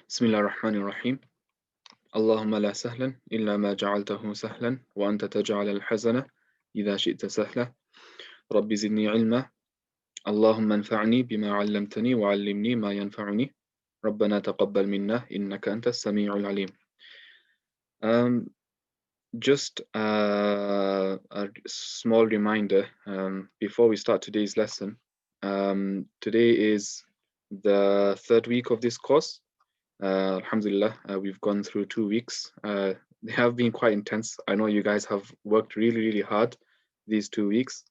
بسم الله الرحمن الرحيم اللهم لا سهلا إلا ما جعلته سهلا وأنت تجعل الحزن إذا شئت سهلا رب زدني علما اللهم انفعني بما علمتني وعلمني ما ينفعني ربنا تقبل منا إنك أنت السميع العليم. um, just a small reminder before we start today's lesson. Today is the third week of this course. Alhamdulillah, we've gone through 2 weeks. They have been quite intense. I know you guys have worked really, really hard these 2 weeks.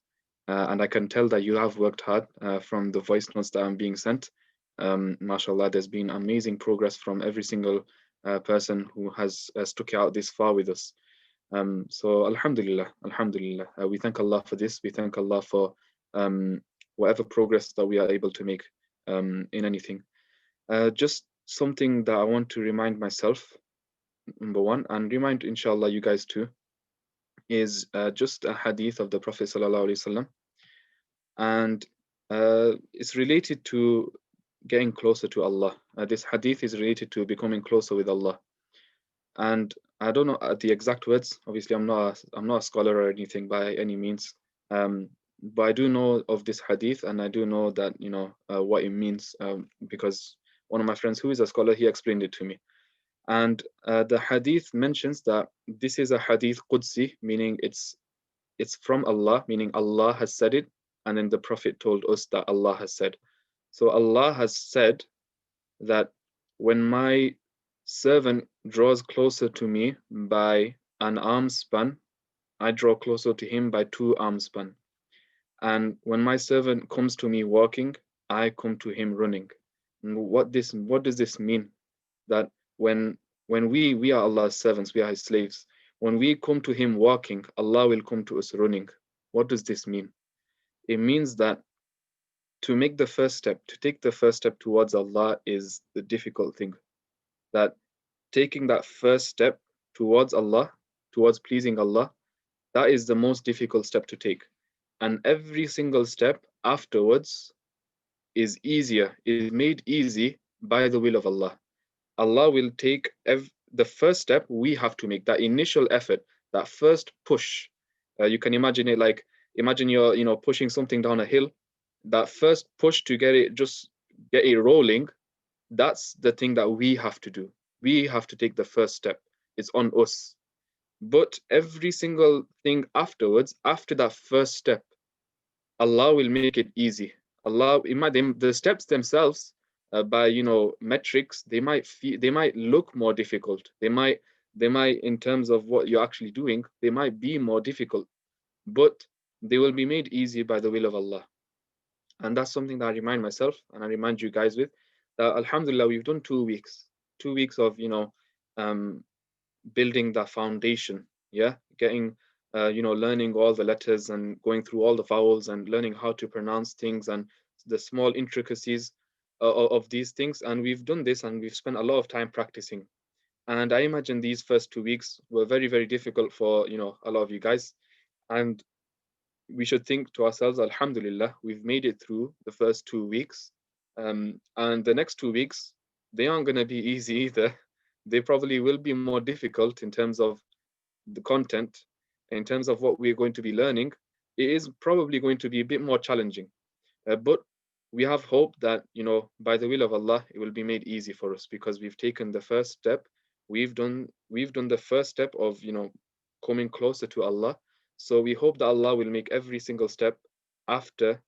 And I can tell that you have worked hard from the voice notes that I'm being sent. MashaAllah, there's been amazing progress from every single person who has stuck out this far with us. So Alhamdulillah, Alhamdulillah. We thank Allah for this. We thank Allah for whatever progress that we are able to make in anything. Just something that I want to remind myself, number one, and remind inshallah you guys too, is just a hadith of the Prophet sallallahu alaihi wasallam, and it's related to getting closer to Allah. This hadith is related to becoming closer with Allah, and I don't know the exact words. Obviously, I'm not a scholar or anything by any means, but I do know of this hadith, and I do know that what it means, because one of my friends who is a scholar, he explained it to me. And the hadith mentions that this is a hadith Qudsi, meaning it's from Allah, meaning Allah has said it, and then the Prophet told us that Allah has said. So Allah has said that when my servant draws closer to me by an arm span, I draw closer to him by 2 arm span. And when my servant comes to me walking, I come to him running. And what does this mean? That when we are Allah's servants, we are his slaves. When we come to him walking, Allah will come to us running. What does this mean? It means that to make the first step, to take the first step towards Allah is the difficult thing. That taking that first step towards Allah, towards pleasing Allah, that is the most difficult step to take. And every single step afterwards is easier, is made easy by the will of Allah. Allah will take the first step we have to make, that initial effort, that first push. You can imagine it like, imagine you're pushing something down a hill. That first push to get it rolling, that's the thing that we have to do. We have to take the first step. It's on us. But every single thing afterwards, after that first step, Allah will make it easy. Allah, the steps themselves, by metrics, they might look more difficult. They might, in terms of what you're actually doing, they might be more difficult, but they will be made easy by the will of Allah. And that's something that I remind myself and I remind you guys with, that Alhamdulillah, we've done 2 weeks of building that foundation, getting learning all the letters and going through all the vowels and learning how to pronounce things and the small intricacies of these things. And we've done this and we've spent a lot of time practicing. And I imagine these first 2 weeks were very, very difficult for a lot of you guys. And we should think to ourselves, Alhamdulillah, we've made it through the first 2 weeks. And the next 2 weeks, they aren't going to be easy either. They probably will be more difficult in terms of the content, in terms of what we're going to be learning. It is probably going to be a bit more challenging. But we have hope that, by the will of Allah, it will be made easy for us because we've taken the first step. We've done the first step of, coming closer to Allah. So we hope that Allah will make every single step after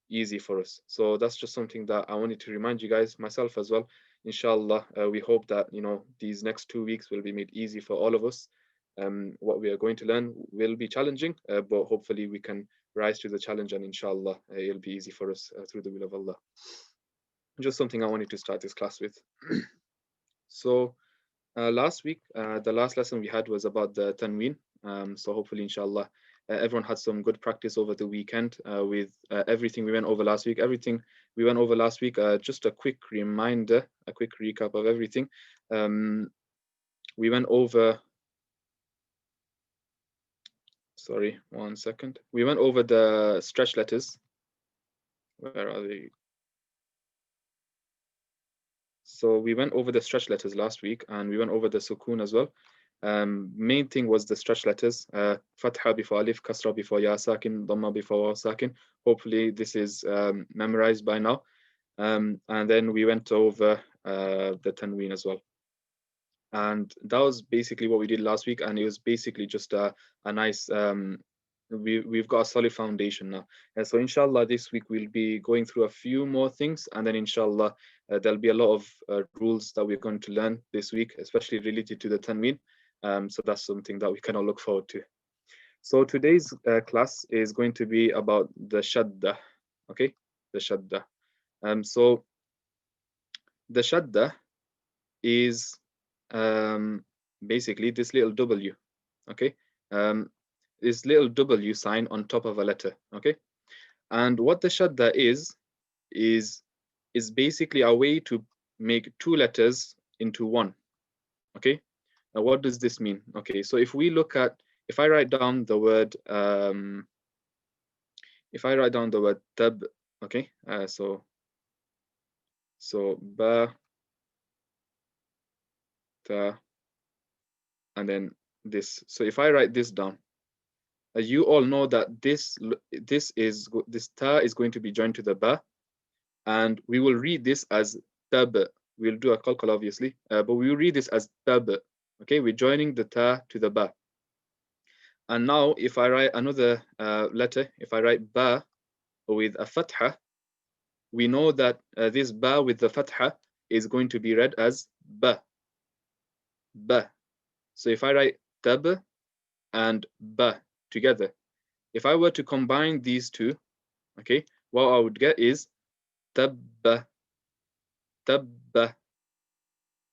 easy for us. So that's just something that I wanted to remind you guys, myself as well. Inshallah, we hope that these next 2 weeks will be made easy for all of us. What we are going to learn will be challenging, but hopefully we can rise to the challenge, and inshallah it'll be easy for us through the will of Allah. Just something I wanted to start this class with. So last week, the last lesson we had was about the tanween. So hopefully, inshallah, everyone had some good practice over the weekend with everything we went over last week. Everything we went over last week, just a quick reminder, a quick recap of everything. We went over, sorry, 1 second. We went over the stretch letters. Where are they? So we went over the stretch letters last week, and we went over the sukun as well. Main thing was the stretch letters, fatha before alif, kasra before ya sakin, dhamma before waw sakin. Hopefully this is memorized by now. And then we went over the tanween as well. And that was basically what we did last week, and it was basically just a nice we've got a solid foundation now. And so inshallah this week we'll be going through a few more things, and then inshallah there'll be a lot of rules that we're going to learn this week, especially related to the tanween. So that's something that we kind of look forward to. So today's class is going to be about the shadda. Okay, the shadda. So the shadda is basically this little W, okay? This little W sign on top of a letter, okay? And what the shadda is basically a way to make two letters into one, okay? Now, what does this mean? Okay, so if we look at, if I write down the word, tab, okay? So ba, ta, and then this. So if I write this down, you all know that this ta is going to be joined to the ba, and we will read this as tab. We'll do a qalqal obviously, but we will read this as tab. Okay, we're joining the ta to the ba. And now if I write another letter, if I write ba with a fatha, we know that this ba with the fatha is going to be read as ba. Ba. So if I write tab and ba together, if I were to combine these two, okay, what I would get is tabba, tabba,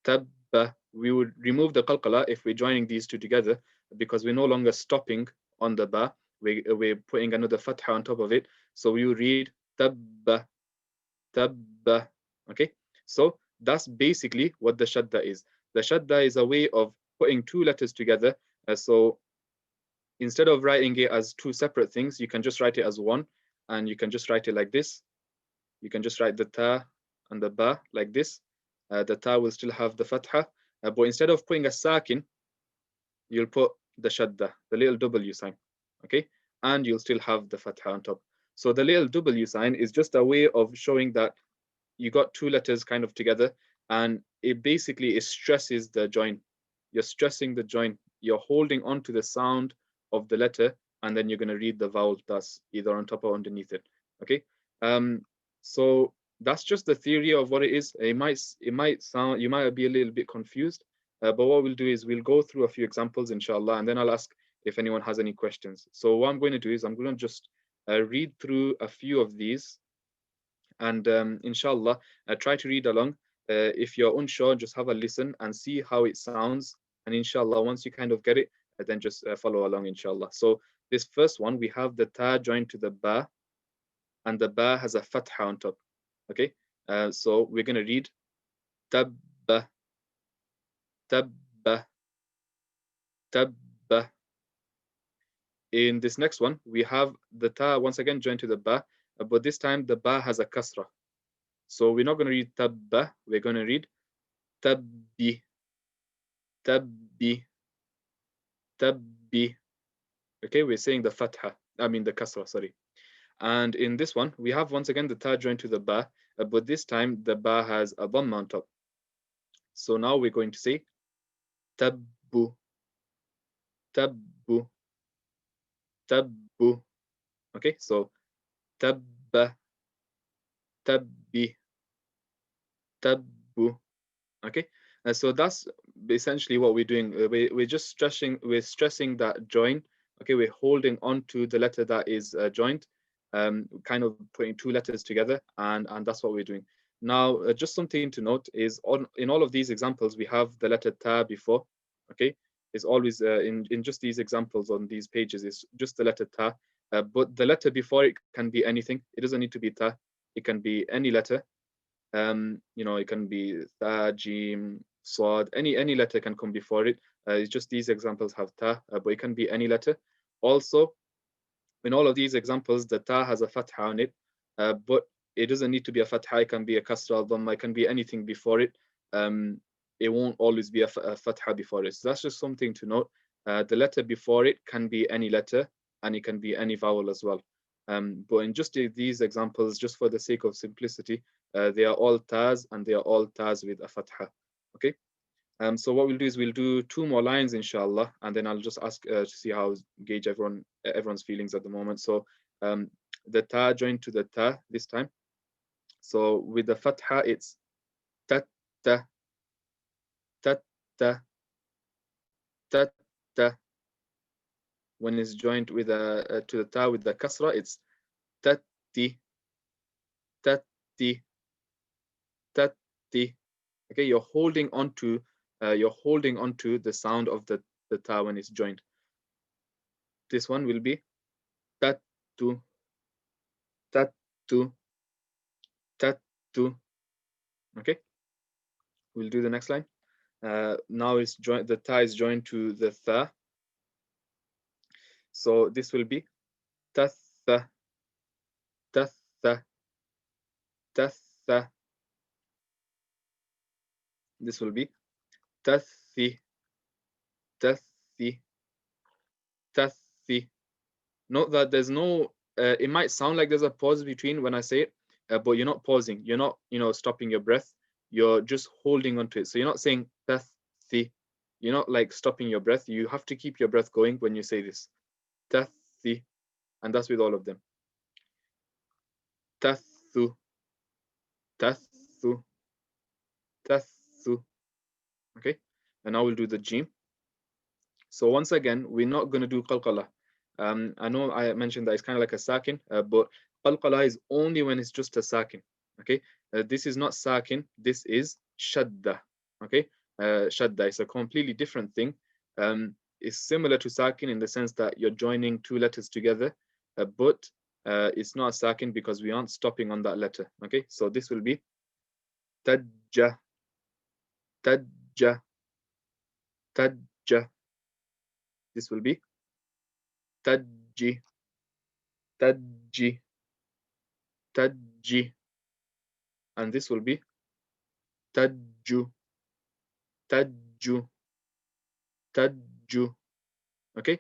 tabba. We would remove the qalqala if we're joining these two together, because we're no longer stopping on the ba. We're putting another fatha on top of it. So we would read tabba, tabba. Okay, so that's basically what the shadda is. The shadda is a way of putting two letters together. So instead of writing it as two separate things, you can just write it as one, and you can just write it like this. You can just write the ta and the ba like this. The ta will still have the fatha, but instead of putting a sakin, you'll put the shadda, the little W sign, okay? And you'll still have the fatha on top. So the little W sign is just a way of showing that you got two letters kind of together, and it basically stresses the join. You're stressing the join. You're holding on to the sound of the letter, and then you're going to read the vowel thus, either on top or underneath it. Okay. So that's just the theory of what it is. It might sound, you might be a little bit confused, but what we'll do is we'll go through a few examples, inshallah, and then I'll ask if anyone has any questions. So what I'm going to do is I'm going to just read through a few of these, and inshallah try to read along. If you're unsure, just have a listen and see how it sounds, and inshallah once you kind of get it, then just follow along, inshallah. So this first one, we have the ta joined to the ba, and the ba has a fatha on top. Okay, so we're going to read tabba, tabba, tabba. In this next one, we have the ta once again joined to the ba, but this time the ba has a kasra. So we're not going to read tabba, we're going to read tabbi, tabbi, tabbi. Okay, we're saying the fatha, the kasra, sorry. And in this one, we have once again the ta joined to the ba, but this time the ba has a dhamma on top. So now we're going to say tabbu, tabbu, tabbu. Okay, so tabba, tabbi, tabbu. Okay, so that's essentially what we're doing. We're just stressing that join. Okay, we're holding on to the letter that is joined, kind of putting two letters together, and that's what we're doing. Now, just something to note is in all of these examples, we have the letter ta before. Okay, it's always in just these examples on these pages, it's just the letter ta, but the letter before it can be anything. It doesn't need to be ta. It can be any letter. It can be tha, jim, swad, any letter can come before it. It's just these examples have ta, but it can be any letter. Also, in all of these examples, the ta has a fatha on it, but it doesn't need to be a fatha. It can be a kasra, dhamma, it can be anything before it. it won't always be a fatha before it. So that's just something to note. The letter before it can be any letter, and it can be any vowel as well. But in just these examples, just for the sake of simplicity, they are all tas, and they are all tas with a fatha. Okay. So what we'll do is we'll do 2 more lines, inshallah, and then I'll just ask to see how gauge everyone's feelings at the moment. So the ta joined to the ta this time. So with the fatha, it's ta ta ta ta ta ta. When it's joined with to the ta with the kasra, it's tatti tatti tatti. Okay, you're holding onto the sound of the ta when it's joined. This one will be tattu tattu tattu. Okay, we'll do the next line. Now it's joined. The ta is joined to the tha. So this will be tatha tatha tatha. This will be tathi tathi tathi. Note that there's no. It might sound like there's a pause between when I say it, but you're not pausing. You're not, stopping your breath. You're just holding onto it. So you're not saying tathi. You're not like stopping your breath. You have to keep your breath going when you say this. Tathi, and that's with all of them. Tathu, tathu, tathu. Okay, and now we'll do the jim. So once again, we're not going to do qalqala. I know I mentioned that it's kind of like a sakin, but qalqala is only when it's just a sakin. Okay, this is not sakin. This is shadda. Okay, shadda is a completely different thing. It's similar to sakin in the sense that you're joining 2 letters together, but it's not a sakin because we aren't stopping on that letter. Okay, so this will be tajja, tajja, tajja. This will be tajji, tajji, tajji, and this will be tajju, tajju, tajju. Okay.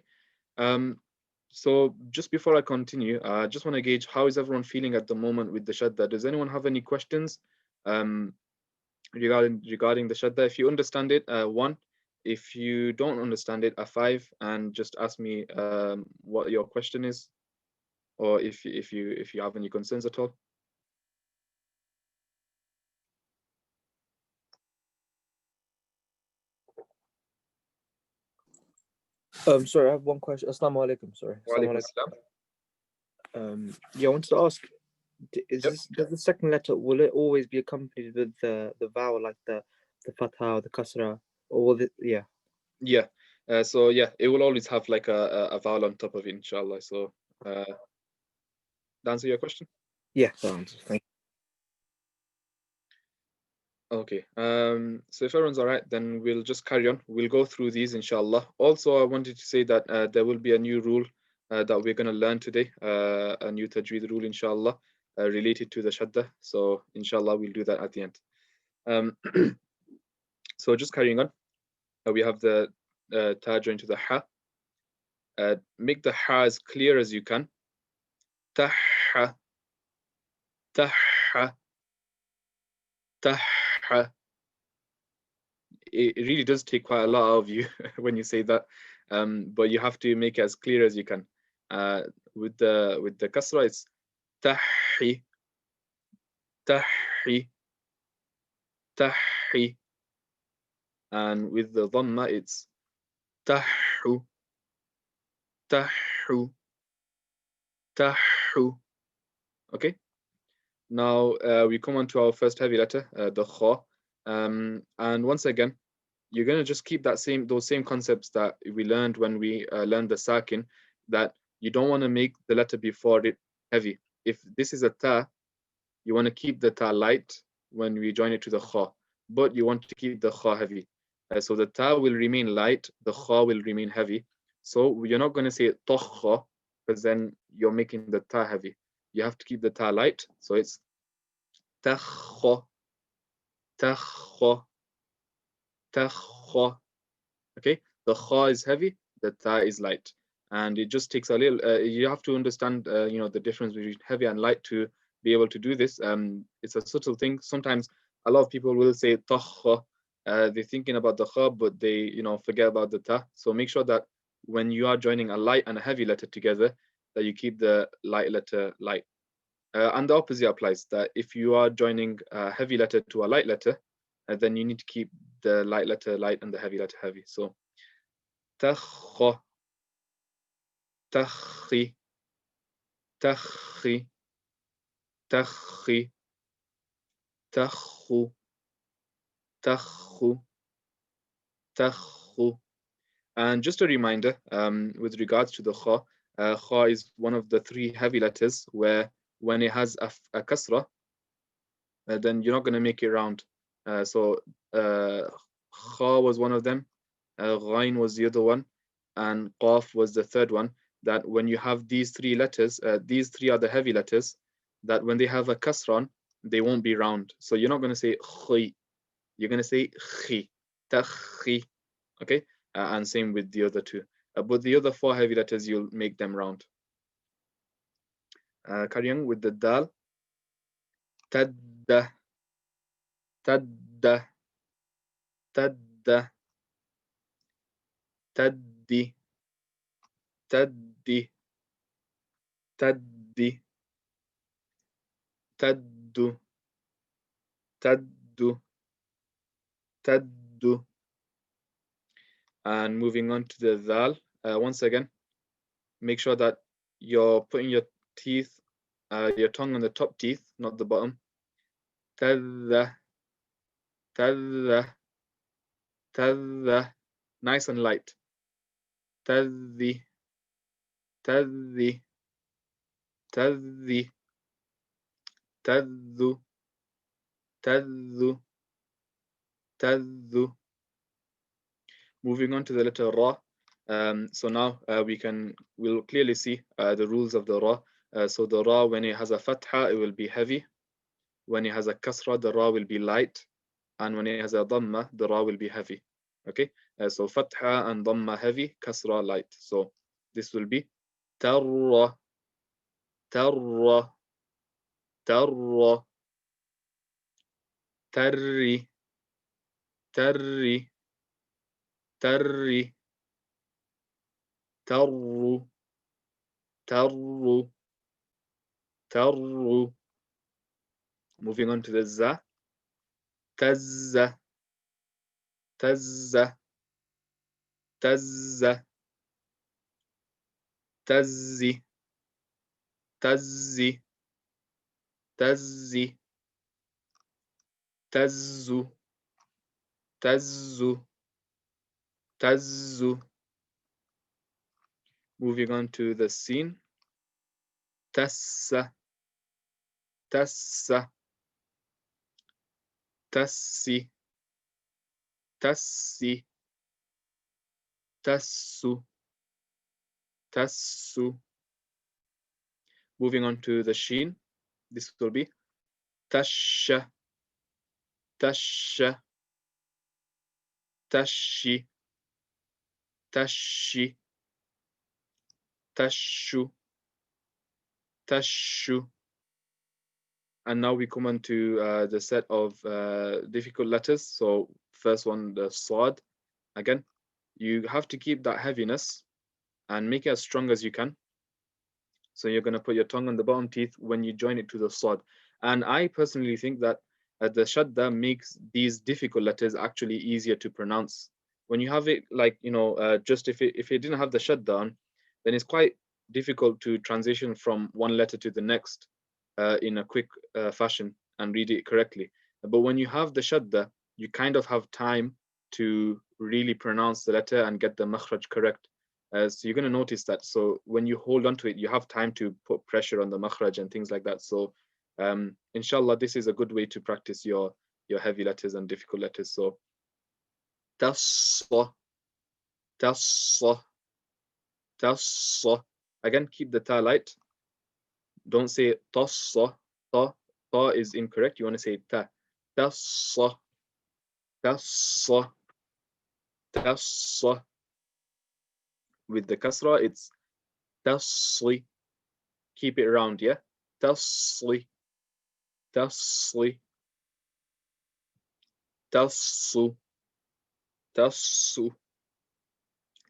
So just before I continue, I just want to gauge how is everyone feeling at the moment with the shadda. Does anyone have any questions regarding the shadda? If you understand it, 1. If you don't understand it, a 5, and just ask me what your question is, or if you have any concerns at all. Sorry, I have one question. Assalamu alaikum. Sorry. Wa Yeah, I wanted to ask: does the second letter, will it always be accompanied with the vowel, like the fatha or the kasra, or will it? Yeah. Yeah. So yeah, it will always have like a vowel on top of it, inshallah. So that answer your question? Yeah, thank you. Okay. So if everyone's all right, then we'll just carry on. We'll go through these, inshallah. Also, I wanted to say that there will be a new rule that we're going to learn today, a new tajweed rule, inshallah, related to the shadda. So inshallah, we'll do that at the end. So just carrying on, we have the ta joined to the ha. Make the ha as clear as you can. Taha, taha, taha. It really does take quite a lot of you when you say that, but you have to make it as clear as you can. With the kasra, it's tahi, tahi, tahi, and with the dhamma, it's tahu, tahu, tahu. Okay. Now we come on to our first heavy letter, the kha, and once again, you're going to just keep those same concepts that we learned when we learned the sakin, that you don't want to make the letter before it heavy. If this is a ta, you want to keep the ta light when we join it to the kha, but you want to keep the kha heavy. So the ta will remain light, the kha will remain heavy. So you're not going to say takha, because then you're making the ta heavy. You have to keep the ta light. So it's takha, takha, takha. Okay, the kha is heavy, the ta is light, and it just takes a little. You have to understand, the difference between heavy and light to be able to do this. It's a subtle thing. Sometimes a lot of people will say takha. They're thinking about the kha, but they, forget about the ta. So make sure that when you are joining a light and a heavy letter together, that you keep the light letter light. And the opposite applies, that if you are joining a heavy letter to a light letter, then you need to keep the light letter light and the heavy letter heavy. So تخ تخي تخي تخي تخو تخو تخو. And just a reminder, with regards to the kha is one of the three heavy letters where when it has a kasra, then you're not going to make it round. So kha was one of them, ghain was the other one, and qaf was the third one. That when you have these three letters, these three are the heavy letters, that when they have a kasran, they won't be round. So you're not going to say khi, you're going to say khi, takhi. Okay, and same with the other two. But the other four heavy letters, you'll make them round. Carrying with the dal, tadda, tadda, tadda, taddi, taddi, taddi, taddu, taddu, taddu. And moving on to the dal, once again, make sure that you're putting your teeth, your tongue on the top teeth, not the bottom. Tadda, tadda, tadda. Nice and light. Taddi, taddi, taddi, taddu, taddu, taddu. Moving on to the letter ra. So now we'll clearly see the rules of the ra. So the ra, when it has a fatha, it will be heavy. When it has a kasra, the ra will be light. And when it has a dhamma, the ra will be heavy. Okay, so fatha and dhamma heavy, kasra light. So this will be tarra, tarra, tarra, tarri, tarri, tarri, tarru, tarru, tarru. Moving on to the za, tazza, tazza, tazza, tazzi, tazzi, tazzi, tazzu, tazzu, tazzu. Moving on to the sin, tassa, tassa, tassi, tassi, tassu, tassu. Moving on to the sheen, this will be tasha, tasha, tashi, tashi, tashu, tashu. And now we come on to the set of difficult letters. So first one, the sad. Again, you have to keep that heaviness and make it as strong as you can. So you're going to put your tongue on the bottom teeth when you join it to the sad. And I personally think that the shadda makes these difficult letters actually easier to pronounce. When you have it like, just if it didn't have the shadda on, then it's quite difficult to transition from one letter to the next in a quick fashion and read it correctly. But when you have the shadda, you kind of have time to really pronounce the letter and get the makhraj correct. So you're going to notice that. So when you hold on to it, you have time to put pressure on the makhraj and things like that. So inshallah, this is a good way to practice your heavy letters and difficult letters. So tassa, tassa, tassa. Again, keep the ta light. Don't say tassa. Ta is incorrect. You want to say ta. Tassa, tassa, تص. With the kasra, it's تصلي. Keep it round, yeah? تصلي. تصلي. تصو. تصو.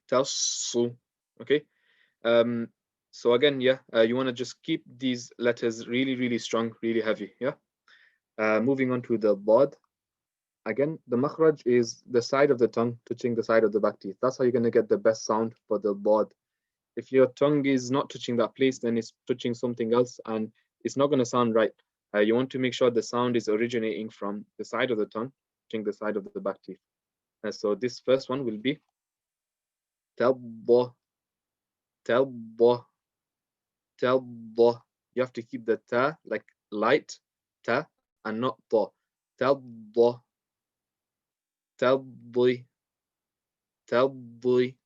تصو. Okay? So again, yeah, you want to just keep these letters really, really strong, really heavy, yeah? Moving on to the bod. Again, the makhraj is the side of the tongue touching the side of the back teeth. That's how you're going to get the best sound for the bod. If your tongue is not touching that place, then it's touching something else and it's not going to sound right. You want to make sure the sound is originating from the side of the tongue touching the side of the back teeth. So this first one will be tabba, tabba, tabba. You have to keep the ta like light ta and not ta. Tabba, tabbi, tabbi,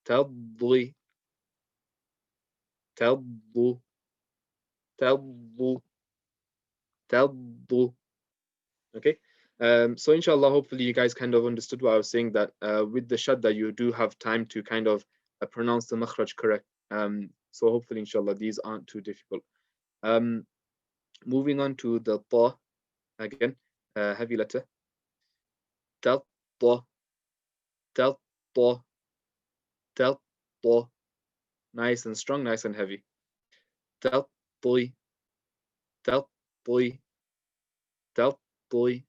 tabbi, tabbu, tabbu, tabbu. Okay. So inshallah, hopefully you guys kind of understood what I was saying, that with the shadda you do have time to kind of pronounce the makhraj correct. So hopefully inshallah these aren't too difficult. Moving on to the ta again, heavy letter. Ta, ta, ta, ta, ta, ta. Nice and strong, nice and heavy. Ta, toi, ta, toi, ta, toi.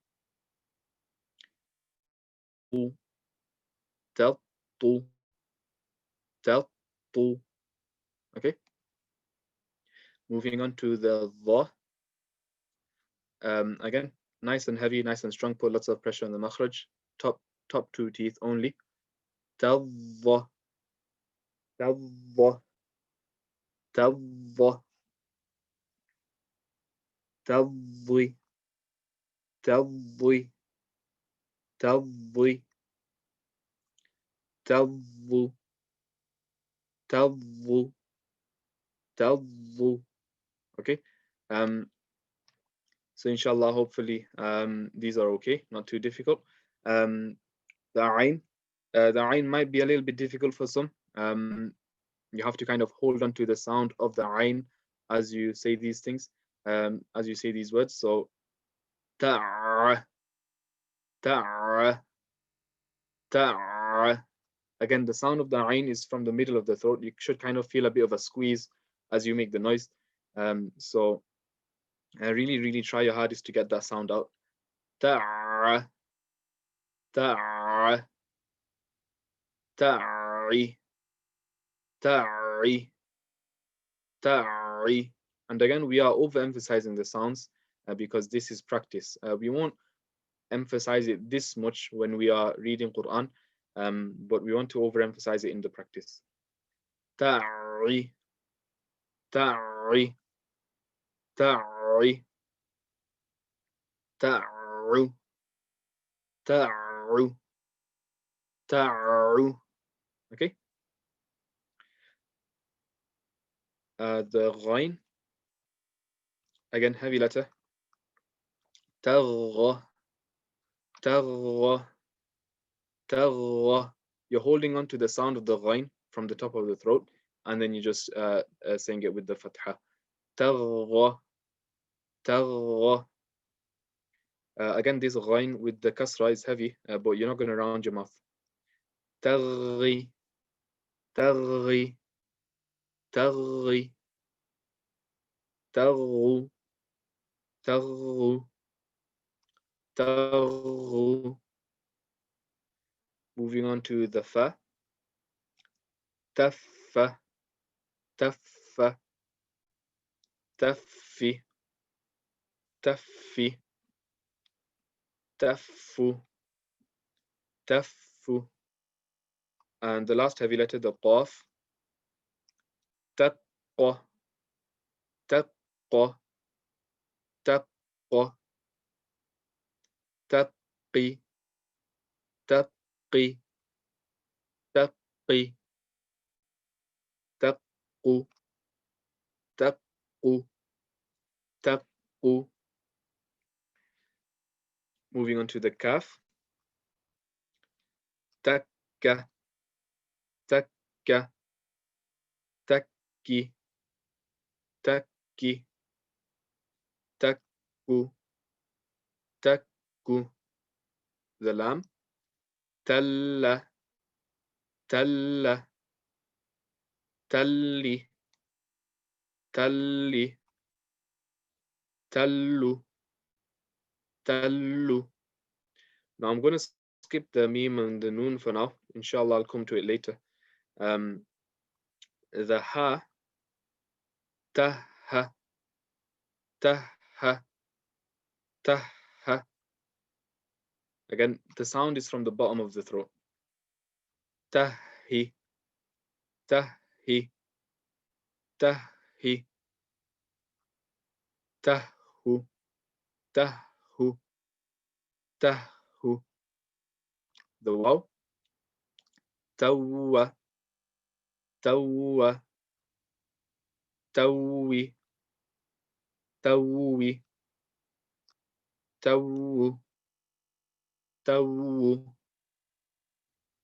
Ta, tu, ta, tu. Okay. Moving on to the dha. Again, nice and heavy, nice and strong. Put lots of pressure on the makhraj. Top two teeth only. Tadha, tadha, tadha, tadhi, tadhi, tadhi, tadhu, tadhu, tadhu. Okay. So inshallah, hopefully, these are okay, not too difficult. The ayn might be a little bit difficult for some. You have to kind of hold on to the sound of the ayn as you say these things, as you say these words. So ta, ta, ta. Again, the sound of the ayn is from the middle of the throat. You should kind of feel a bit of a squeeze as you make the noise. So really, really try your hardest to get that sound out. Ta, ta, ta'i, ta'i, ta'i. And again, we are overemphasizing the sounds because this is practice. We won't emphasize it this much when we are reading Quran, but we want to overemphasize it in the practice. Ta'i, ta'i, ta'i, ta'u, ta'u, ta'u. Okay. The ghain, again, heavy letter. Tagha, tagha, tagha. You're holding on to the sound of the ghain from the top of the throat, and then you just saying it with the fatha. Tagha, tagha. Again, this ghain with the kasra is heavy, but you're not going to round your mouth. Taghi, taghi, taghi, taghu, taghu, taghu. Moving on to the fa. Taffa, taffa, taffi, taffi, taffu, taffu. And the last heavy letter, the qaf. Taqqa, taqqa, taqqa, taqqi, taqqi, taqqi, taqqu, taqqu, taqqu. Moving on to the kaf. takka, takka, takki, takki, takku, takku. The lam. Talla, talla, talli, talli, tallu, tallu. Now I'm going to skip the meme and the noon for now. Inshallah, I'll come to it later. The ha, taha, taha, taha. Again, the sound is from the bottom of the throat. Tahi, tahi, tahi, tahu, tahu, tahu. The waw. Tawwa, tawwa, tawwi, tawwi, tawwu, tawwu.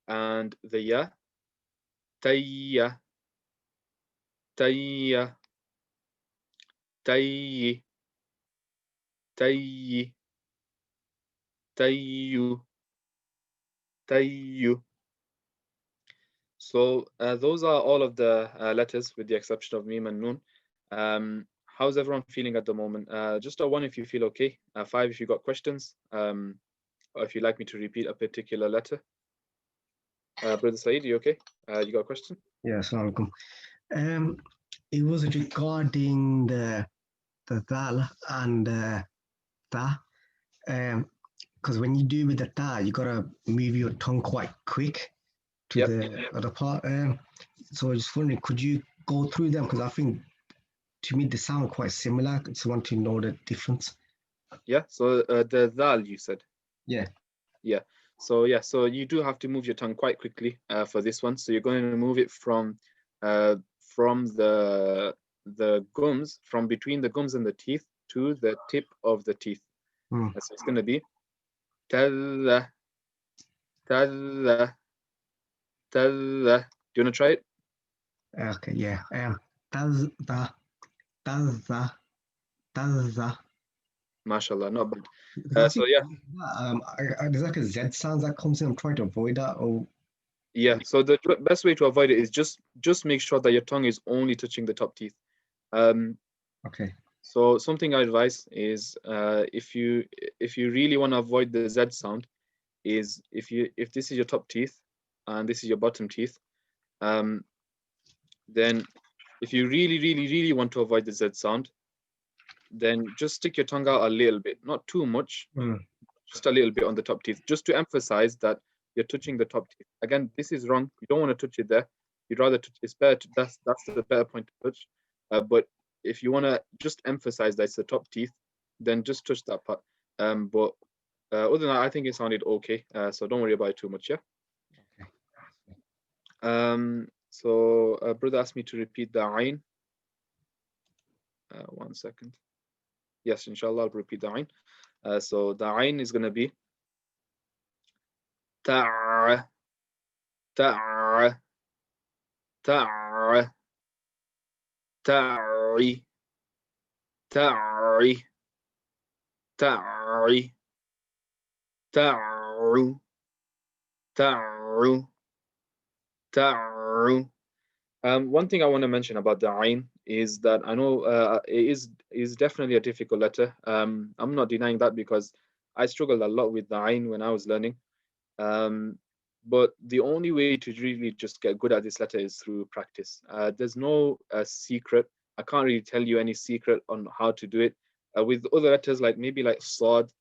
And the ya. Tayya, tayya, tayyi, tayyi, tayyu, tayyu. So those are all of the letters with the exception of mim and noon. How's everyone feeling at the moment? Just a 1 if you feel okay, 5 if you got questions, or if you'd like me to repeat a particular letter. Brother Saeed, you okay? You got a question? Yeah, assalamu alaikum. It was regarding the dal and ta. Because when you do with the ta, you gotta move your tongue quite quick to Yep. the other part. So I was just wondering, could you go through them? Because I think to me they sound quite similar. I just want to know the difference. Yeah. So the dal you said. Yeah. Yeah. So you do have to move your tongue quite quickly for this one. So you're going to move it from the gums, from between the gums and the teeth to the tip of the teeth. So it's going to be talla, talla, talla. Do you want to try it? Okay. Yeah. Tazza, tazza, tazza. MashaAllah, not bad. I So think yeah. there's like a Z sound that comes in. I'm trying to avoid that. Or Yeah, so the best way to avoid it is just make sure that your tongue is only touching the top teeth. okay. So something I advise is if you really want to avoid the Z sound, is if this is your top teeth and this is your bottom teeth, then if you really want to avoid the Z sound, then just stick your tongue out a little bit, not too much, just a little bit on the top teeth, just to emphasize that you're touching the top teeth. Again, this is wrong. You don't want to touch it there. You'd rather touch. It's better. That's the better point to touch. But if you want to just emphasize that it's the top teeth, then just touch that part. But other than that, I think it sounded okay. So don't worry about it too much. Yeah. Okay. So brother asked me to repeat the ayn. 1 second. Yes, inshallah, I'll repeat the ayn. So the ayn is going to be ta, ta, ta, ta'i, ta'i, ta'i, ta'u, ta'u, ta'u. One thing I want to mention about the ayn is that I know it is definitely a difficult letter. I'm not denying that because I struggled a lot with the ayn when I was learning. But the only way to really just get good at this letter is through practice. There's no secret. I can't really tell you any secret on how to do it. With other letters, like maybe like Sad,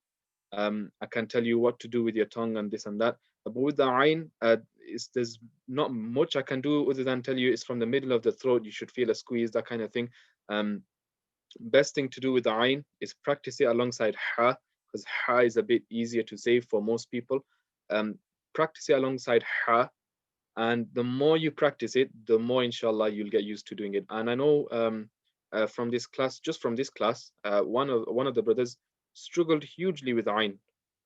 I can tell you what to do with your tongue and this and that. But with the Ain, there's not much I can do other than tell you it's from the middle of the throat. You should feel a squeeze, that kind of thing. Best thing to do with the Ain is practice it alongside Ha, because Ha is a bit easier to say for most people. Practice it alongside Ha, and the more you practice it, the more inshallah you'll get used to doing it. And I know from this class, just from this class, one of the brothers struggled hugely with Ain.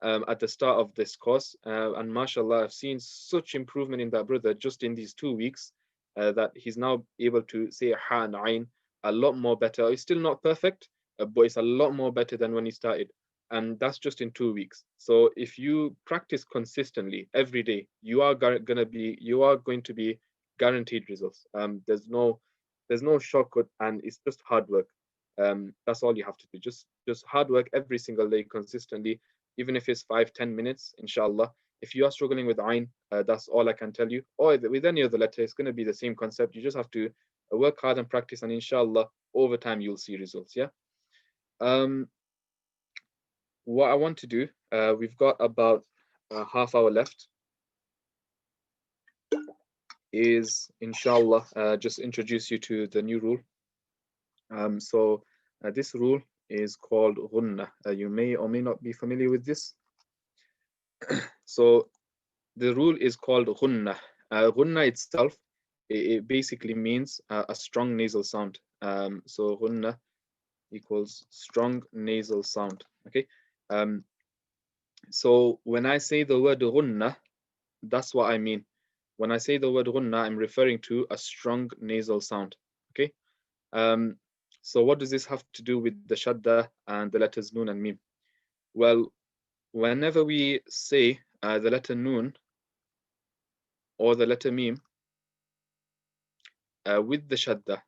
at the start of this course, and mashallah, I've seen such improvement in that brother just in these 2 weeks, that he's now able to say ha and ayn a lot more better. It's still not perfect, but it's a lot more better than when he started, and that's just in 2 weeks. So if you practice consistently every day, you are going to be guaranteed results. There's no shortcut, and it's just hard work. That's all you have to do. Just hard work every single day consistently, even if it's 5-10 minutes, inshallah. If you are struggling with ayn, that's all I can tell you. Or with any other letter, it's going to be the same concept. You just have to work hard and practice, and inshallah, over time you'll see results. Yeah. What I want to do, we've got about a half hour left, is inshallah just introduce you to the new rule. So this rule is called ghunna. You may or may not be familiar with this. So the rule is called ghunna. Ghunna itself, it basically means a strong nasal sound. So ghunna equals strong nasal sound. Okay. So when I say the word ghunna, that's what I mean. When I say the word ghunna, I'm referring to a strong nasal sound. Okay. So what does this have to do with the shadda and the letters nun and mim? Well, whenever we say the letter nun or the letter mim with the shadda,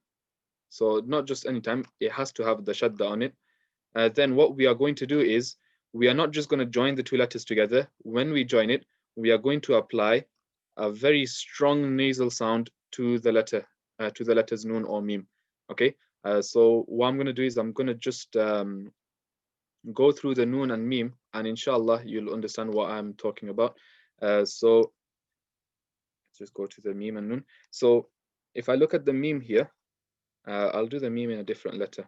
so not just any time, it has to have the shadda on it, then what we are going to do is we are not just going to join the two letters together. When we join it, we are going to apply a very strong nasal sound to the letters nun or mim. Okay. So what I'm going to do is I'm going to just go through the nun and mim, and inshallah you'll understand what I'm talking about. So let's just go to the mim and nun. So if I look at the mim here, I'll do the mim in a different letter,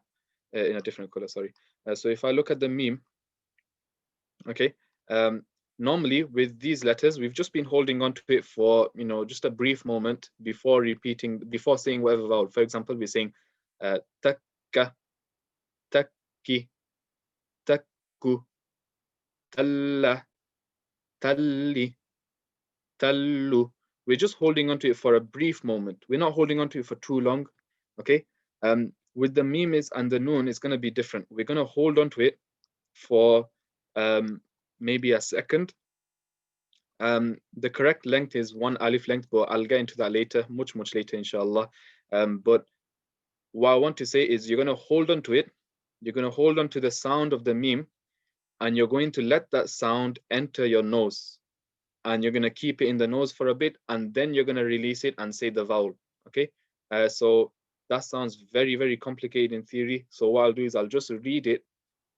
in a different color, sorry. So if I look at the mim, okay, normally with these letters, we've just been holding on to it for, just a brief moment before saying whatever vowel. For example, we're saying takka, takki, takku, talla, talli, tallu. We're just holding on to it for a brief moment. We're not holding on to it for too long. Okay. With the mim and the nun, it's going to be different. We're going to hold on to it for maybe a second. The correct length is 1 alif length, but I'll get into that later, much later, inshallah. But what I want to say is you're going to hold on to it. You're going to hold on to the sound of the mim, and you're going to let that sound enter your nose, and you're going to keep it in the nose for a bit, and then you're going to release it and say the vowel. Okay. So that sounds very, very complicated in theory. So what I'll do is I'll just read it,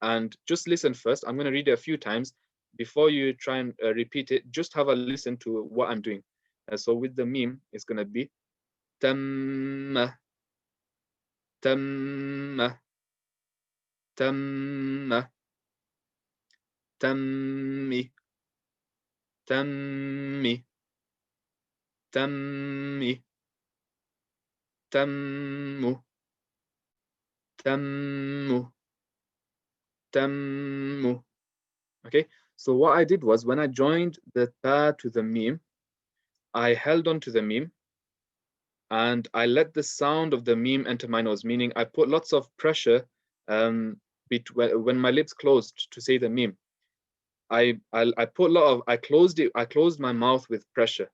and just listen first. I'm going to read it a few times before you try and repeat it. Just have a listen to what I'm doing. So with the mim, it's going to be tamma, tamma, tamma, tammi, tammi, tammi, tammu, tammu, tammu. Okay, so what I did was when I joined the ta to the mim, I held on to the mim and I let the sound of the mim enter my nose, meaning I put lots of pressure when my lips closed to say the mim. I closed my mouth with pressure,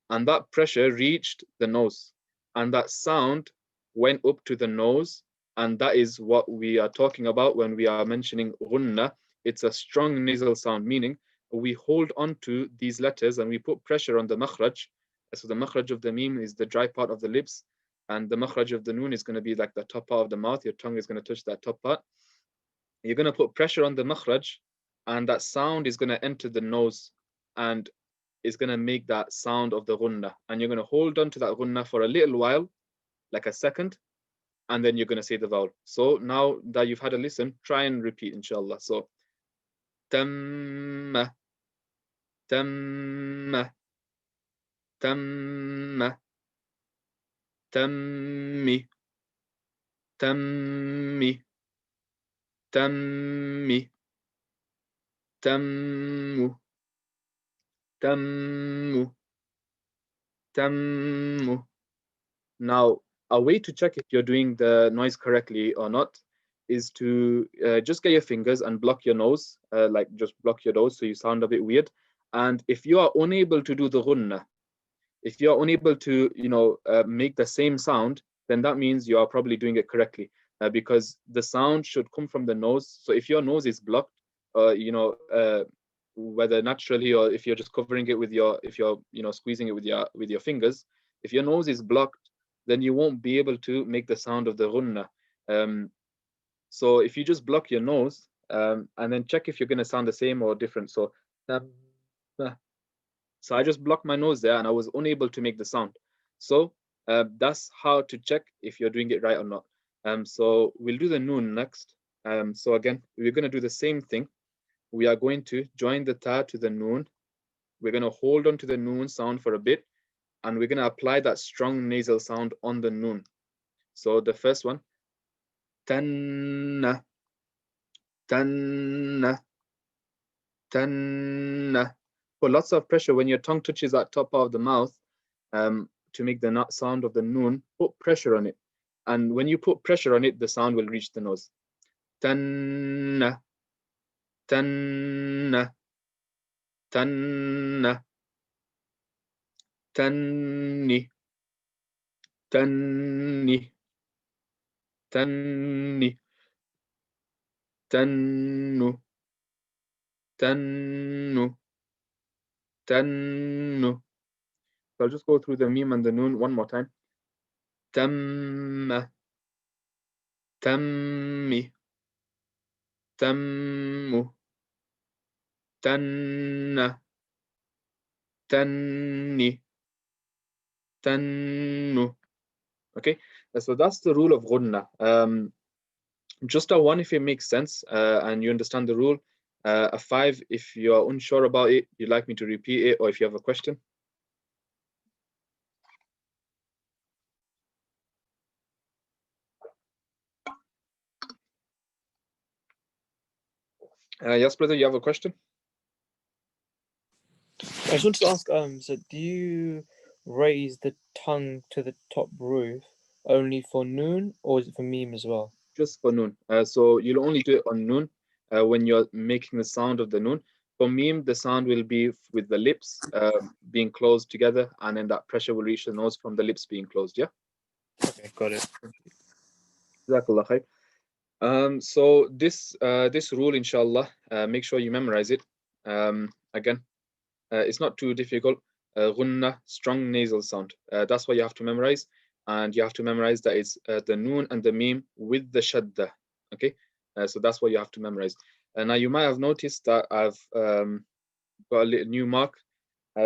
and that pressure reached the nose, and that sound went up to the nose, and that is what we are talking about when we are mentioning ghunna. It's a strong nasal sound, meaning we hold on to these letters and we put pressure on the makhraj. So the makhraj of the mim is the dry part of the lips, and the makhraj of the nun is going to be like the top part of the mouth. Your tongue is going to touch that top part. You're going to put pressure on the makhraj, and that sound is going to enter the nose, and is going to make that sound of the ghunna. And you're going to hold on to that ghunna for a little while, like a second, and then you're going to say the vowel. So now that you've had a listen, try and repeat, inshallah. So tamma, tamma, tamma, tammi, tammi, tammi, tammu, tammu, tammu. Now, a way to check if you're doing the noise correctly or not is to just get your fingers and block your nose, like just block your nose so you sound a bit weird. And if you are unable to do the ghunna, if you're unable to, make the same sound, then that means you are probably doing it correctly, because the sound should come from the nose. So if your nose is blocked, whether naturally or if you're just covering it with if you're, squeezing it with your fingers, if your nose is blocked, then you won't be able to make the sound of the ghunna. So if you just block your nose, and then check if you're going to sound the same or different. So so I just blocked my nose there and I was unable to make the sound. So that's how to check if you're doing it right or not. So we'll do the noon next. So again, we're going to do the same thing. We are going to join the ta to the noon. We're going to hold on to the noon sound for a bit, and we're going to apply that strong nasal sound on the noon. So the first one, tanna, tanna, tanna. Put lots of pressure when your tongue touches that top of the mouth, to make the sound of the noon. Put pressure on it, and when you put pressure on it, the sound will reach the nose. Tanna, tanna, tanna, tanni, tanni, tanni, tannu, tannu, tannu. So I'll just go through the meme and the noon one more time. Tamma, tammi, tammu, tanna, tanni, tannu. Okay, so that's the rule of ghunna. Just a 1 if it makes sense, and you understand the rule. A 5 if you're unsure about it, you'd like me to repeat it, or if you have a question. Yes, brother, you have a question? I just wanted to ask, so do you raise the tongue to the top roof only for noon, or is it for meme as well? Just for noon. So you'll only do it on noon, when you're making the sound of the noon. For meme, the sound will be with the lips being closed together, and then that pressure will reach the nose from the lips being closed. Yeah. Okay, got it. Jazakallah khair. So this rule, inshallah, make sure you memorize it. Again, it's not too difficult. Ghunna, strong nasal sound. That's what you have to memorize, and you have to memorize that it's the noon and the meme with the shadda. Okay, so that's what you have to memorize. Now you might have noticed that I've got a little new mark.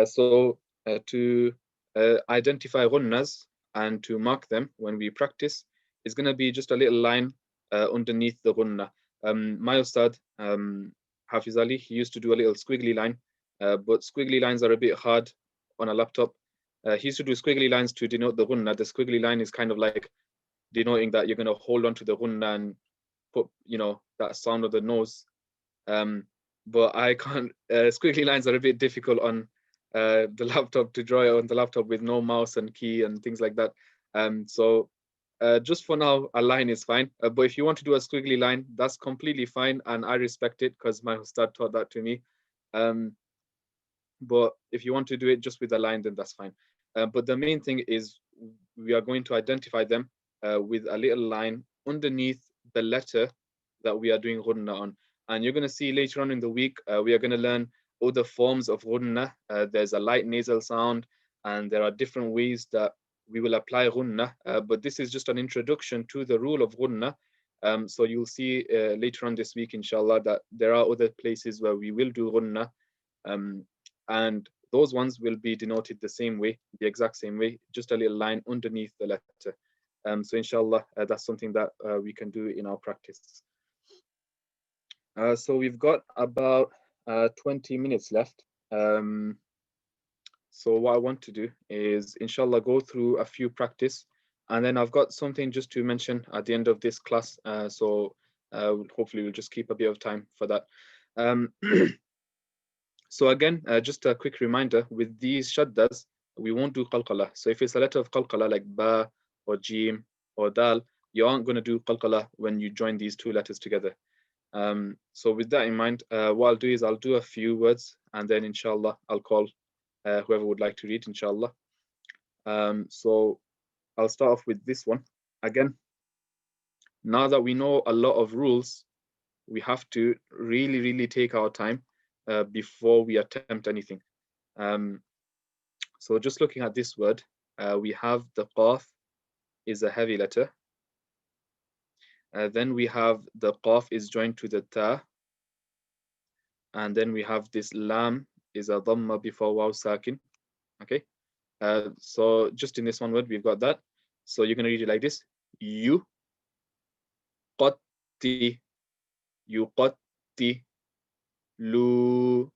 So to identify ghunnas and to mark them when we practice, is going to be just a little line underneath the ghunna. My ustad, Hafiz Ali, he used to do a little squiggly line, but squiggly lines are a bit hard on a laptop. He used to do squiggly lines to denote the ghunna. The squiggly line is kind of like denoting that you're going to hold on to the ghunna and put, that sound of the nose. But I can't. Squiggly lines are a bit difficult on the laptop to draw on the laptop with no mouse and key and things like that. So just for now, a line is fine. But if you want to do a squiggly line, that's completely fine, and I respect it because my ustad taught that to me. But if you want to do it just with a line, then that's fine. But the main thing is we are going to identify them with a little line underneath the letter that we are doing ghunna on. And you're going to see later on in the week, we are going to learn other forms of ghunna. There's a light nasal sound, and there are different ways that we will apply ghunna. But this is just an introduction to the rule of ghunna. So you'll see later on this week, inshallah, that there are other places where we will do ghunna. And those ones will be denoted the same way, the exact same way, just a little line underneath the letter. So inshallah, that's something that we can do in our practice. So we've got about 20 minutes left. So what I want to do is, inshallah, go through a few practice, and then I've got something just to mention at the end of this class. So hopefully we'll just keep a bit of time for that. So again, just a quick reminder, with these shaddas, we won't do qalqala. So if it's a letter of qalqala like ba or jim or dal, you aren't going to do qalqala when you join these two letters together. So with that in mind, what I'll do is I'll do a few words, and then inshallah I'll call whoever would like to read, inshallah. So I'll start off with this one. Again, now that we know a lot of rules, we have to really take our time before we attempt anything. So just looking at this word, we have the qaf is a heavy letter. Then we have the qaf is joined to the ta. And then we have this lam is a dhamma before waw sakin. Okay. So just in this one word, we've got that. So you're going to read it like this. You qatti, yuqatti, lu,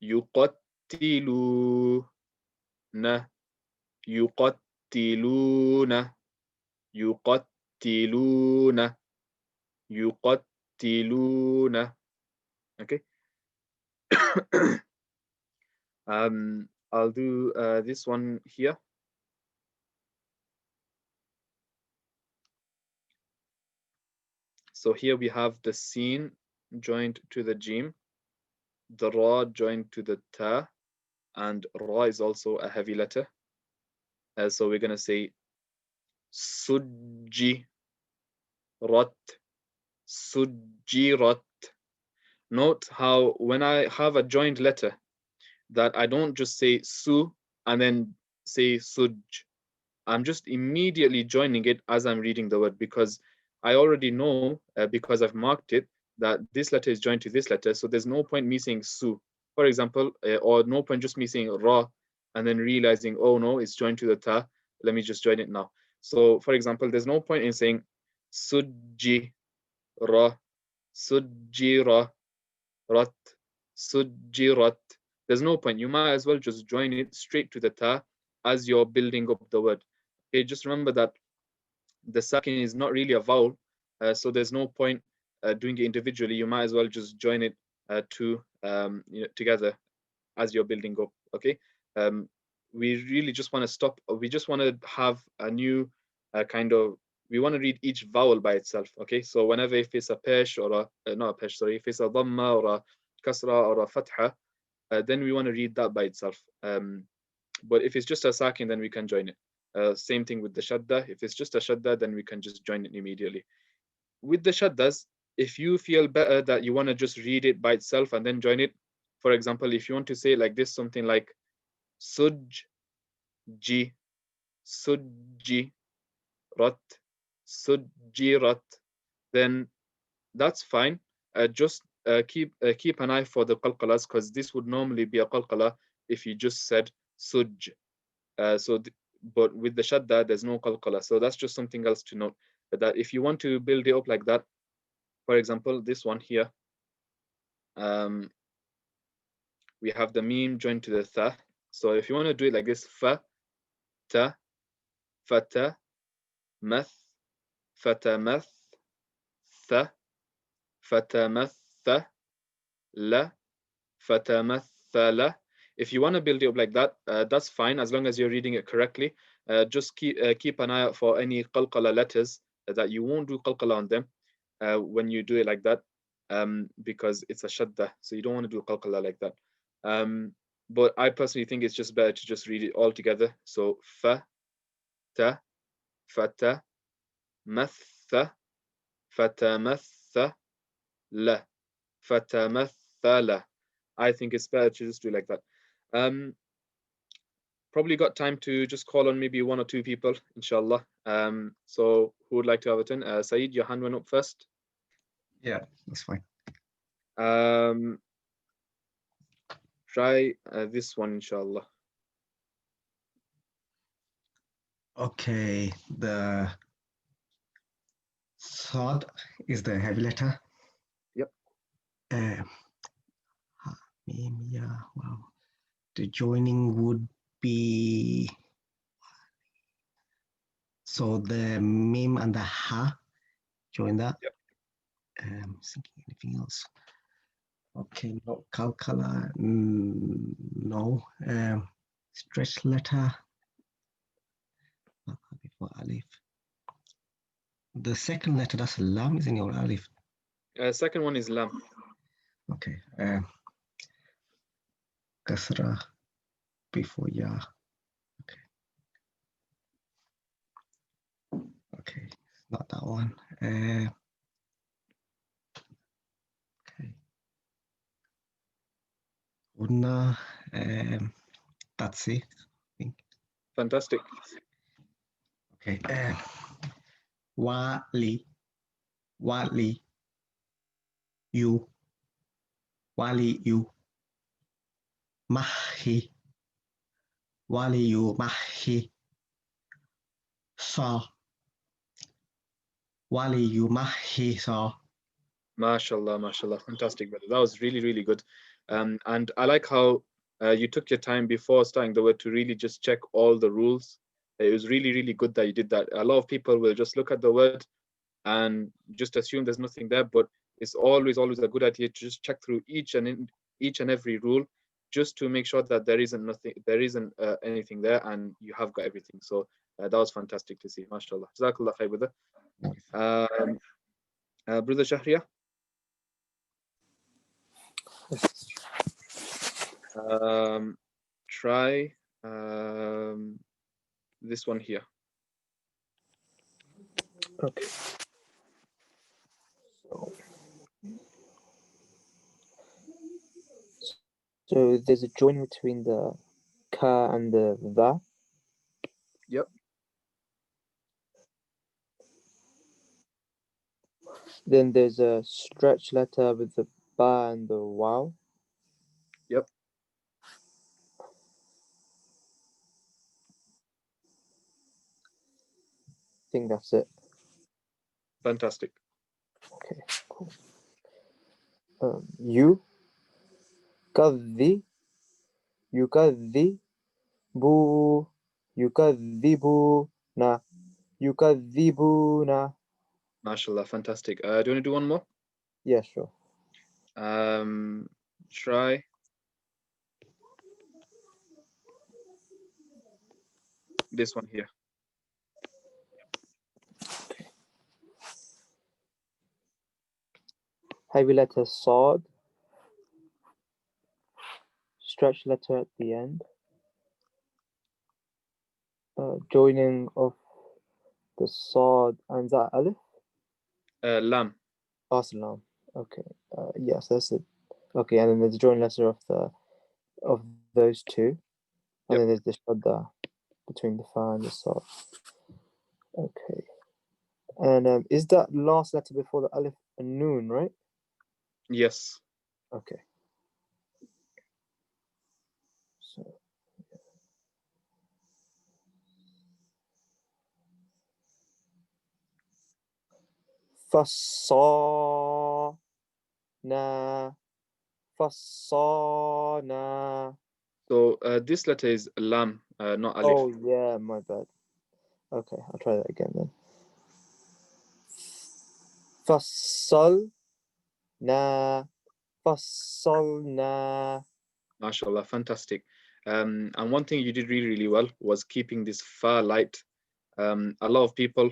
yuqattilu, na, yuqattiluna, yuqattiluna, yuqattiluna. Okay. I'll do this one here. So here we have the sin joined to the jim, the ra joined to the ta, and ra is also a heavy letter. So we're going to say sujji rat, sujji rat. Note how when I have a joined letter, that I don't just say su and then say suj. I'm just immediately joining it as I'm reading the word, because I already know, because I've marked it, that this letter is joined to this letter. So there's no point me saying su, for example, or no point just me saying ra and then realizing, oh no, it's joined to the ta. Let me just join it now. So for example, there's no point in saying sujji ra, sujji ra, rat, sujji rat. There's no point. You might as well just join it straight to the ta as you're building up the word. Okay, just remember that the sakin is not really a vowel, so there's no point doing it individually. You might as well just join it together as you're building up. Okay, we really just want to stop. We just want to have a new kind of. We want to read each vowel by itself. Okay, so whenever if it's a pesh or a not a pesh, sorry, if it's a dhamma or a kasra or a fatha, then we want to read that by itself. But if it's just a sakin, then we can join it. Same thing with the shadda. If it's just a shadda, then we can just join it immediately. With the shaddas, if you feel better that you want to just read it by itself and then join it, for example, if you want to say it like this, something like sujji, sujji, rat, sujji rat, then that's fine. Just keep an eye for the qalqalas, because this would normally be a qalqala if you just said suj. But with the shadda, there's no qalqala. So that's just something else to note, that if you want to build it up like that, for example, this one here, we have the meme joined to the tha. So if you want to do it like this, fa, ta, fata, math, fatamath, tha, fatamatha, la, fatamathala. If you want to build it up like that, that's fine, as long as you're reading it correctly. Just keep an eye out for any qalqala letters that you won't do qalqala on them when you do it like that, because it's a shadda, so you don't want to do qalqala like that. But I personally think it's just better to just read it all together. So fa, ta, fata, matha, fatamatha, la, fatamathala. I think it's better to just do like that. Probably got time to just call on maybe one or two people, inshallah. So who would like to have a turn? Saeed, your hand went up first. Yeah, that's fine. Try this one, inshallah. Okay, the third is the heavy letter. Yep. Yeah, wow. The joining would be, so the mim and the ha, join that. Yep. Thinking anything else. Okay, no calcula, no. Stretch letter before alif. The second letter, that's lam, isn't it, or alif? Second one is lam. Okay. Kasra before ya. Okay, not that one. Okay. Una, that's it. Fantastic. Okay. Wali, you, mahi, you, mahi, saw, you, mahi, saw. MashaAllah, MashaAllah. Fantastic, brother. That was really, really good. And I like how you took your time before starting the word to really just check all the rules. It was really, really good that you did that. A lot of people will just look at the word and just assume there's nothing there, but it's always, always a good idea to just check through each and every rule, just to make sure that there isn't anything there, and you have got everything. So that was fantastic to see. MashaAllah. Jazakallah khair, brother. Brother Shahriya. Try this one here. Okay. So there's a join between the ka and the va. Yep. Then there's a stretch letter with the ba and the wow. Yep. I think that's it. Fantastic. Okay, cool. You kadhi, bu, yukadhibuna, yukadhibuna. MashaAllah. Fantastic. Do you want to do one more? Yeah, sure. Try this one here. Heavy letter sod. Stretch letter at the end. Joining of the sod and that alif. Lam. Aslam. Okay. Yes, that's it. Okay, and then there's a join letter of those two, and Yep. then there's the shadda between the fa and the sod. Okay. And is that last letter before the alif a noon, right? Yes. Okay. So fasana, fasana. So this letter is lam, not alif. Oh yeah, my bad. Okay, I'll try that again then. Fassalna, fassalna. MashaAllah. Fantastic. And one thing you did really, really well was keeping this fa light. A lot of people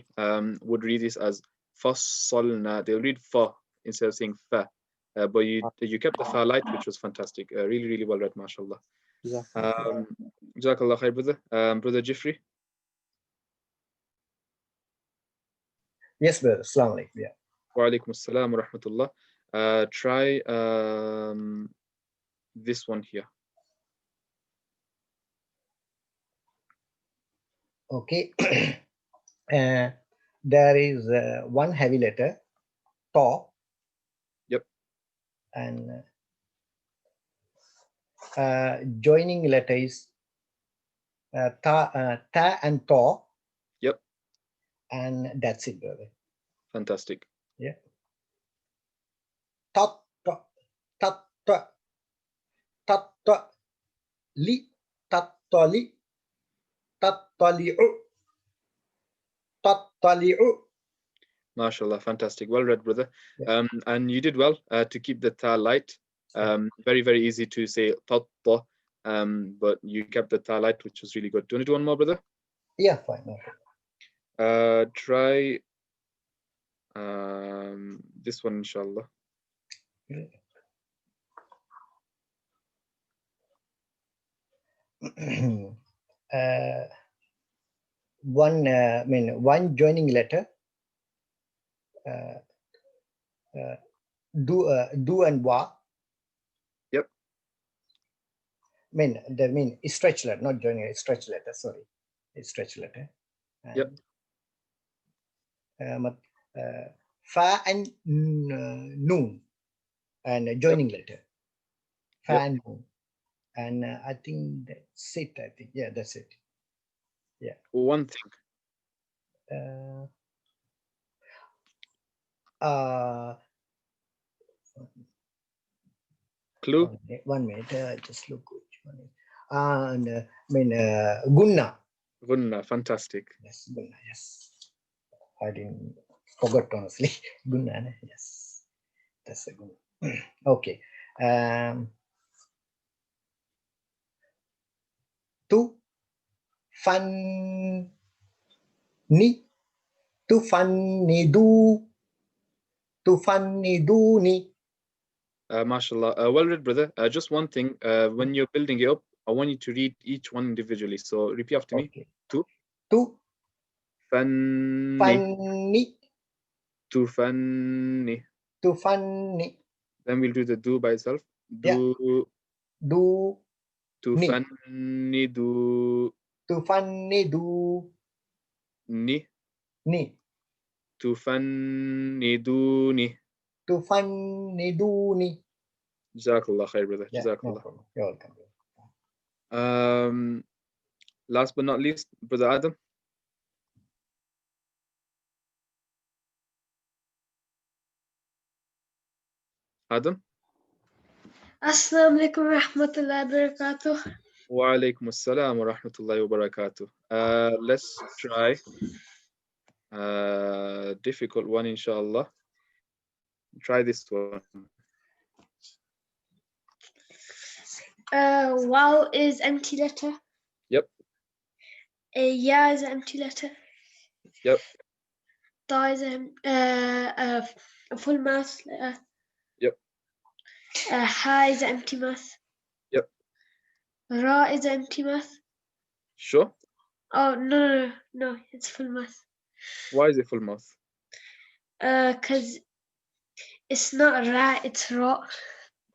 would read this as fassalna. They'll read fa instead of saying fa. But you kept the fa light, which was fantastic. Really, really well read, MashaAllah. Jazakallah khair, brother. Brother Jeffrey. Yes, brother. Assalamu alaikum. Yeah. Wa alaikum assalam wa rahmatullah. Try this one here. Okay. There is one heavy letter, ta. Yep. And joining letter is ta and ta. Yep. And that's it, brother. Fantastic. Yeah. Ta ta ta ta ta ta li ta ta li ta ta li u ta ta li u. MashaAllah. Fantastic. Well read, brother. Yeah. And you did well to keep the ta light. Very, very easy to say tatta, but you kept the ta light, which was really good. Do you want to do one more, brother? Yeah, fine. No problem. Try this one, inshallah. One joining letter. Do and wa. Yep. Stretch letter, not joining, it's stretch letter. Sorry, it's stretch letter. Yep. Fa and noon, and joining letter. Fa Yep. and noon, and I think that's it. I think that's it. Yeah. One thing. Clue. 1 minute. Just look which one. And gunna. Gunna, fantastic. Yes, gunna. Yes. I didn't forgot honestly. Gunna. Yes, that's a gunna. Okay. Tu fan ni. Tu fan ni du. Tu fan ni du ni. MashaAllah. Well read, brother. Just one thing. When you're building it up, I want you to read each one individually. So repeat after me. Okay. Tu Fanni. fanni. Tu fanni. Tu fanni. Then we'll do the do by itself. Yeah. Du. Tu Ni. fanni du. Tu fanni du. Ni. Ni. Tu fanni du ni. Tu fanni du ni. Jazakallah khair, brother. Yeah, Jazakallah. no problem. You're welcome. Last but not least, brother Adam. Adam. Assalamu alaikum wa rahmatullahi wa barakatuh. Wa alaikum assalam wa rahmatullahi wa barakatuh. Let's try a difficult one, inshallah. Try this one. Wow is empty letter. Yep. Ya is empty letter. Yep. Ta is a full mouth letter. Yep. Ha is empty mouth. Yep. Ra is empty mouth. Sure. Oh no, it's full mouth. Why is it full mouth? Cause it's not ra, it's ra.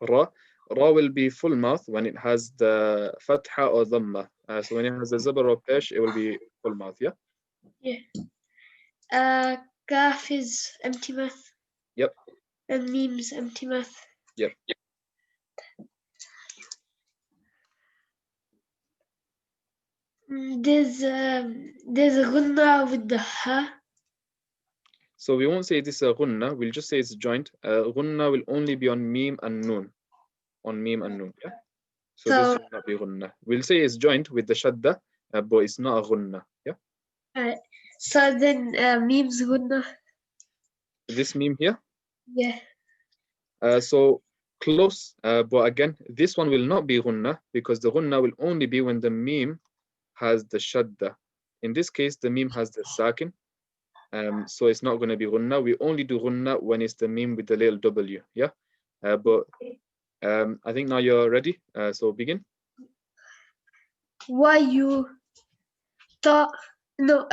Ra. Ra will be full mouth when it has the fatha or dhamma. So when it has the zabar or pesh, it will be full mouth. Yeah. Yeah. Kaf is empty mouth. Yep. And mim is empty mouth. Yep. There's a gunna with the ha. So we won't say this is a gunna. We'll just say it's joint. Gunna will only be on mim and noon. On mim and noon. Yeah. So this will not be gunna. We'll say it's joint with the shadda, but it's not a gunna. Yeah. Alright. So then mim's gunna. This meme here. Yeah. So close, but again, this one will not be gunna because the gunna will only be when the meme has the shadda. In this case, the meme has the sakin. So it's not going to be gunna. We only do gunna when it's the meme with the little W. Yeah. But I think now you're ready. So begin. Why you ta ra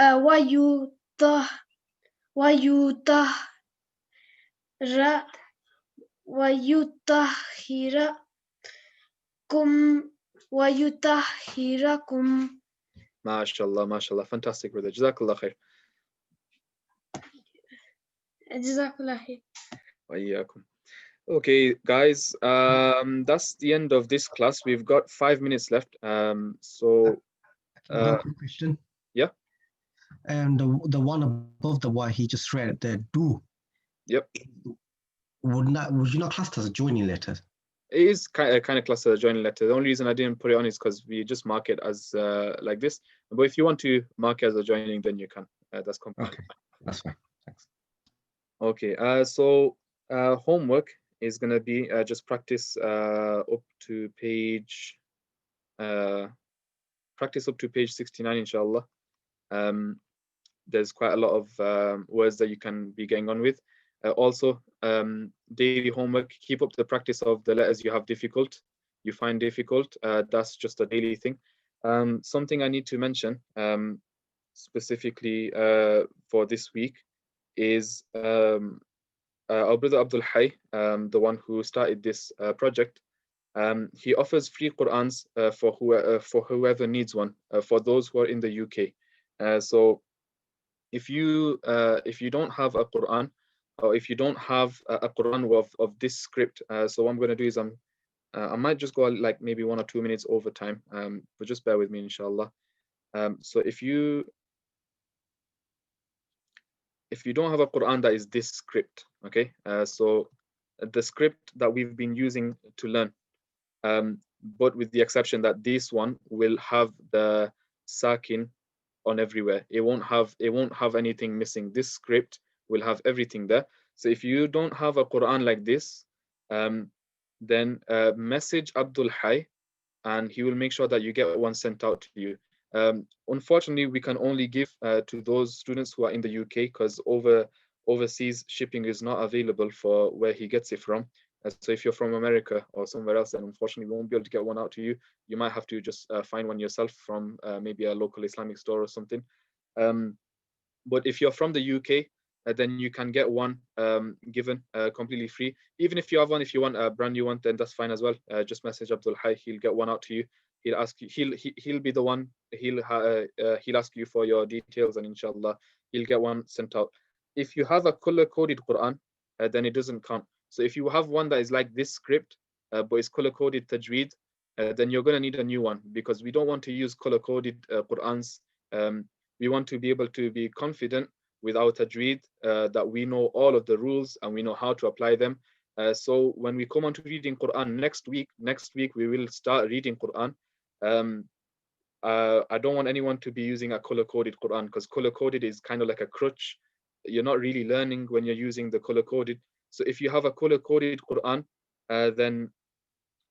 wayutahhirakum. MashaAllah, MashaAllah. Fantastic, brother. Jazakallah khair. Jazakallah khair. Wa iyyakum. Okay, guys, that's the end of this class. We've got 5 minutes left. So One quick question. Yeah. And the one above the what he just read, the do. Yep. Would you not class as a joining letter? It is kind of classed as a joining letter. The only reason I didn't put it on is because we just mark it as like this. But if you want to mark it as a joining, then you can. That's completely Okay, that's fine. Thanks. okay. So homework is going to be just practice up to page 69, inshallah. There's quite a lot of words that you can be getting on with. Also, daily homework, keep up the practice of the letters you find difficult. That's just a daily thing. Something I need to mention specifically for this week is our brother Abdul Hay, the one who started this project. He offers free Qur'ans for whoever needs one, for those who are in the UK. So if you don't have a Qur'an, or if you don't have a Qur'an of this script, so what I'm going to do is I might just go like maybe 1 or 2 minutes over time, but just bear with me, inshallah. So if you don't have a Qur'an that is this script, okay, so the script that we've been using to learn, but with the exception that this one will have the sakin on everywhere. It won't have anything missing. This script will have everything there. So if you don't have a Quran like this, then message Abdul Hay, and he will make sure that you get one sent out to you. Unfortunately, we can only give to those students who are in the UK, because overseas shipping is not available for where he gets it from. So if you're from America or somewhere else, then unfortunately we won't be able to get one out to you. You might have to just find one yourself from maybe a local Islamic store or something. But if you're from the UK, then you can get one given completely free. Even if you have one, if you want a brand new one, then that's fine as well. Just message Abdul Hay, he'll get one out to you. He'll ask you, he'll be the one, he'll ask you for your details, and inshallah he'll get one sent out. If you have a color-coded Quran, then it doesn't count. So if you have one that is like this script, but it's color-coded Tajweed, then you're going to need a new one, because we don't want to use color-coded Qurans. We want to be able to be confident with our Tajweed, that we know all of the rules and we know how to apply them. So when we come on to reading Quran next week we will start reading Quran. I don't want anyone to be using a color-coded Quran, because color-coded is kind of like a crutch. You're not really learning when you're using the color-coded. So if you have a color-coded Quran, then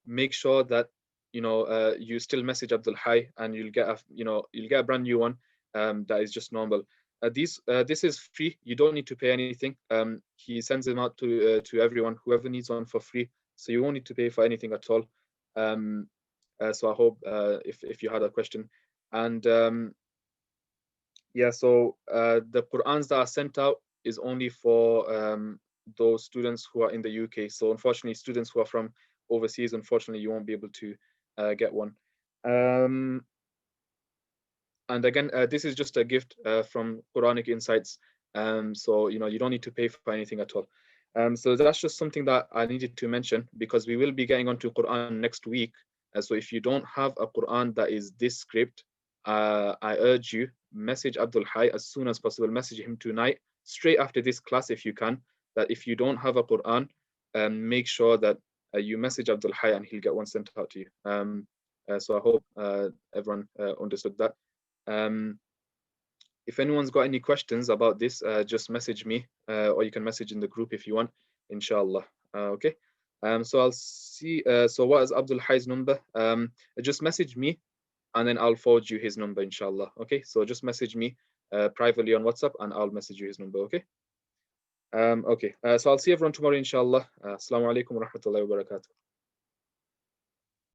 make sure that you still message Abdul Hay, and you'll get a brand new one that is just normal. This is free. You don't need to pay anything. He sends them out to everyone, whoever needs one, for free. So you won't need to pay for anything at all. So I hope if you had a question, and yeah, so the Qur'ans that are sent out is only for those students who are in the UK. So unfortunately, students who are from overseas, unfortunately, you won't be able to get one. And again, this is just a gift from Quranic Insights. So you don't need to pay for anything at all. So that's just something that I needed to mention, because we will be getting onto Quran next week. So if you don't have a Quran that is this script, I urge you, message Abdul Hay as soon as possible. Message him tonight, straight after this class, if you can, that if you don't have a Quran, make sure that you message Abdul Hay and he'll get one sent out to you. So I hope everyone understood that. If anyone's got any questions about this, just message me, or you can message in the group if you want, inshallah. Okay. So I'll see. So what is Abdul Hay's number? Just message me, and then I'll forward you his number, inshallah. Okay. So just message me privately on WhatsApp, and I'll message you his number. Okay. Okay. So I'll see everyone tomorrow, inshallah. Assalamu alaikum wa rahmatullahi wa barakatuh.